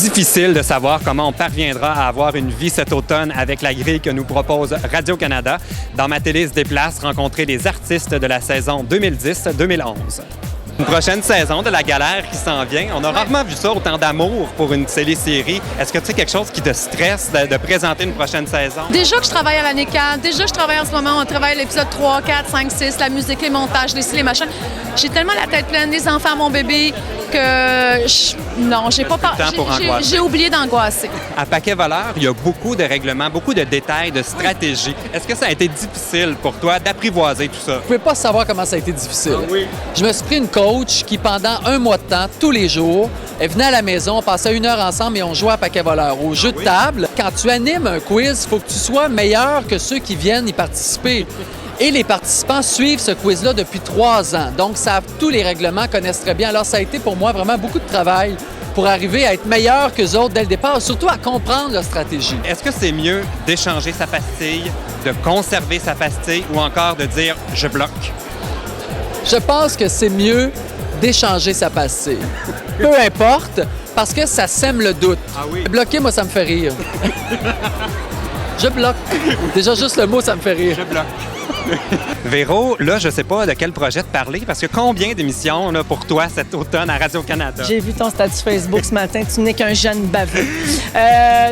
Difficile de savoir comment on parviendra à avoir une vie cet automne avec la grille que nous propose Radio-Canada. Dans ma télé se déplace rencontrer les artistes de la saison 2010-2011. Une prochaine saison de La Galère qui s'en vient. On a rarement vu ça, autant d'amour pour une télésérie. Est-ce que tu sais quelque chose qui te stresse de présenter une prochaine saison? Déjà que je travaille à l'année 4, déjà je travaille en ce moment, on travaille l'épisode 3, 4, 5, 6, la musique, les montages, les machins. J'ai tellement la tête pleine, les enfants, mon bébé, que j'ai oublié d'angoisser. À Paquet Voleur, il y a beaucoup de règlements, beaucoup de détails, de stratégies. Est-ce que ça a été difficile pour toi d'apprivoiser tout ça? Vous pouvez pas savoir comment ça a été difficile. Ah oui. Je me suis pris une coach qui, pendant un mois de temps, tous les jours, elle venait à la maison, on passait 1 heure ensemble et on jouait à Paquet Voleur. Au jeu de table, quand tu animes un quiz, il faut que tu sois meilleur que ceux qui viennent y participer. Et les participants suivent ce quiz-là depuis 3 ans. Donc, savent tous les règlements, connaissent très bien. Alors, ça a été pour moi vraiment beaucoup de travail pour arriver à être meilleur qu'eux autres dès le départ, surtout à comprendre leur stratégie. Est-ce que c'est mieux d'échanger sa pastille, de conserver sa pastille ou encore de dire « je bloque » ? Je pense que c'est mieux d'échanger sa pastille. Peu importe, parce que ça sème le doute. Ah oui? Bloquer, moi, ça me fait rire. Je bloque. Déjà, juste le mot, ça me fait rire. Je bloque. Véro, là, je sais pas de quel projet te parler, parce que combien d'émissions là, pour toi cet automne à Radio-Canada? J'ai vu ton statut Facebook ce matin, tu n'es qu'un jeune baveux.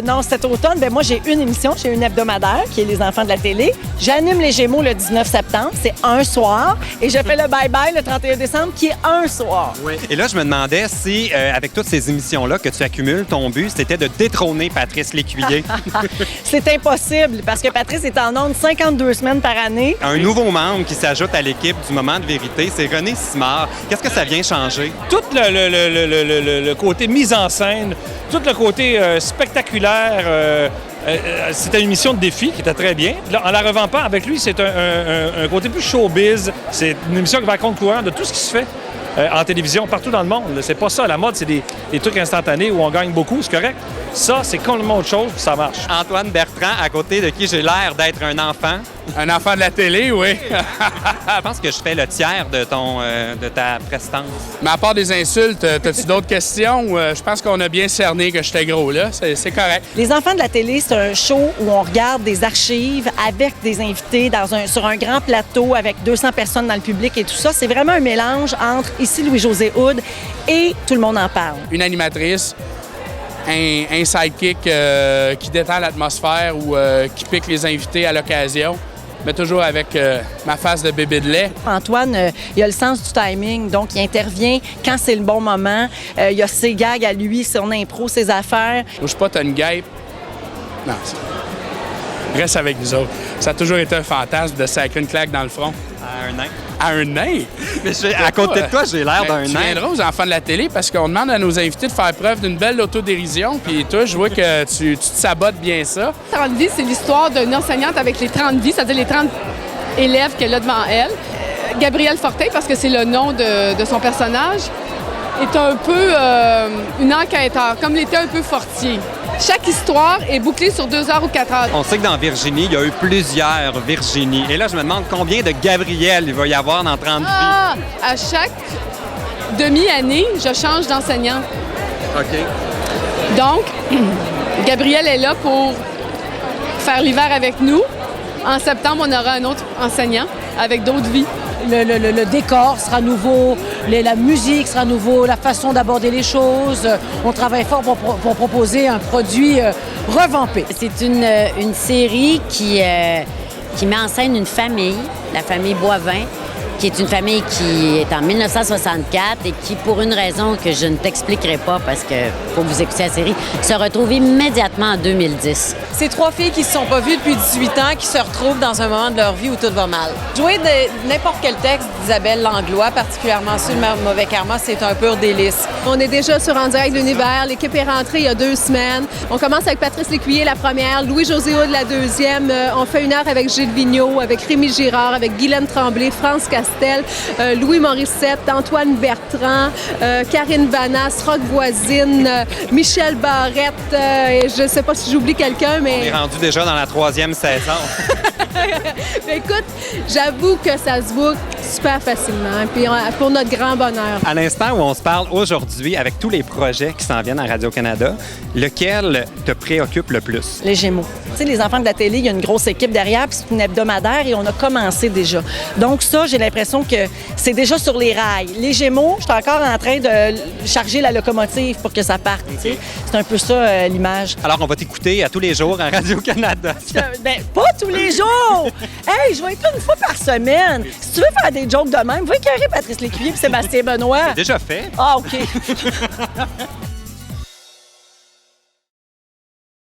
Non, cet automne, moi j'ai une émission, j'ai une hebdomadaire qui est Les Enfants de la télé. J'anime les Gémeaux le 19 septembre, c'est un soir, et je fais le bye-bye le 31 décembre qui est un soir. Oui. Et là, je me demandais si, avec toutes ces émissions-là que tu accumules, ton but, c'était de détrôner Patrice Lécuyer. C'est impossible, parce que Patrice est en ondes 52 semaines par année. Un nouveau membre qui s'ajoute à l'équipe du Moment de vérité, c'est René Simard. Qu'est-ce que ça vient changer? Tout le côté mise en scène, tout le côté spectaculaire, c'était une émission de défi qui était très bien. Là, en la revampant avec lui, c'est un côté plus showbiz. C'est une émission qui va à contre-courant de tout ce qui se fait en télévision partout dans le monde. C'est pas ça. La mode, c'est des trucs instantanés où on gagne beaucoup, c'est correct. Ça, c'est complètement autre chose, puis ça marche. Antoine Bertrand, à côté de qui j'ai l'air d'être un enfant. Un enfant de la télé, oui. Je pense que je fais le tiers de ta prestance. Mais à part des insultes, as-tu d'autres questions? Je pense qu'on a bien cerné que j'étais gros, là. C'est correct. Les Enfants de la télé, c'est un show où on regarde des archives avec des invités sur un grand plateau avec 200 personnes dans le public et tout ça. C'est vraiment un mélange entre ici Louis-José Hood et Tout le monde en parle. Une animatrice, un sidekick qui détend l'atmosphère ou qui pique les invités à l'occasion, mais toujours avec ma face de bébé de lait. Antoine, il a le sens du timing, donc il intervient quand c'est le bon moment. Il a ses gags à lui, son impro, ses affaires. Bouge pas, t'as une guêpe. Non, reste avec nous autres. Ça a toujours été un fantasme de sacrer une claque dans le front. À un nain. À un nain? Mais à côté de toi, j'ai l'air d'un Tu nain. viendras aux Enfants de la télé parce qu'on demande à nos invités de faire preuve d'une belle autodérision. Puis toi, je vois que tu te sabotes bien ça. 30 vies, c'est l'histoire d'une enseignante avec les 30 vies, c'est-à-dire les 30 élèves qu'elle a devant elle. Gabrielle Fortin, parce que c'est le nom de son personnage, est un peu une enquêteur, comme l'était un peu Fortier. Chaque histoire est bouclée sur 2 heures ou 4 heures. On sait que dans Virginie, il y a eu plusieurs Virginie. Et là, je me demande combien de Gabriel il va y avoir dans 30 vies. À chaque demi-année, je change d'enseignant. OK. Donc, Gabrielle est là pour faire l'hiver avec nous. En septembre, on aura un autre enseignant avec d'autres vies. Le décor sera nouveau, la musique sera nouveau, la façon d'aborder les choses. On travaille fort pour proposer un produit revampé. C'est une série qui met en scène une famille, la famille Boivin, qui est une famille qui est en 1964 et qui, pour une raison que je ne t'expliquerai pas parce que faut que vous écoutiez la série, se retrouve immédiatement en 2010. C'est 3 filles qui ne se sont pas vues depuis 18 ans, qui se retrouvent dans un moment de leur vie où tout va mal. Jouer de n'importe quel texte d'Isabelle Langlois, particulièrement sur le Mauvais Karma, c'est un pur délice. On est déjà sur En direct de l'univers. L'équipe est rentrée il y a 2 semaines. On commence avec Patrice Lécuyer, la première, Louis-José Hood, la deuxième. On fait 1 heure avec Gilles Vigneault, avec Rémi Girard, avec Guylaine Tremblay, France Castel, Louis Morissette, Antoine Bertrand, Karine Vanasse, Roch Voisine, Michel Barrette, et je ne sais pas si j'oublie quelqu'un, mais... On est rendu déjà dans la 3e saison. Mais écoute, j'avoue que ça se book super facilement, puis pour notre grand bonheur. À l'instant où on se parle aujourd'hui, avec tous les projets qui s'en viennent à Radio-Canada, lequel te préoccupe le plus? Les Gémeaux. Tu sais, les enfants de la télé, il y a une grosse équipe derrière, puis c'est une hebdomadaire et on a commencé déjà. Donc ça, j'ai l'impression que c'est déjà sur les rails. Les Gémeaux, je suis encore en train de charger la locomotive pour que ça parte. Tu sais. C'est un peu ça l'image. Alors, on va t'écouter à tous les jours à Radio-Canada. Ben, pas tous les jours! Hey, je vais être une fois par semaine. Si tu veux faire des jokes de même, va écœurer Patrice Lécuyer et Sébastien Benoît. Déjà fait. Ah, OK.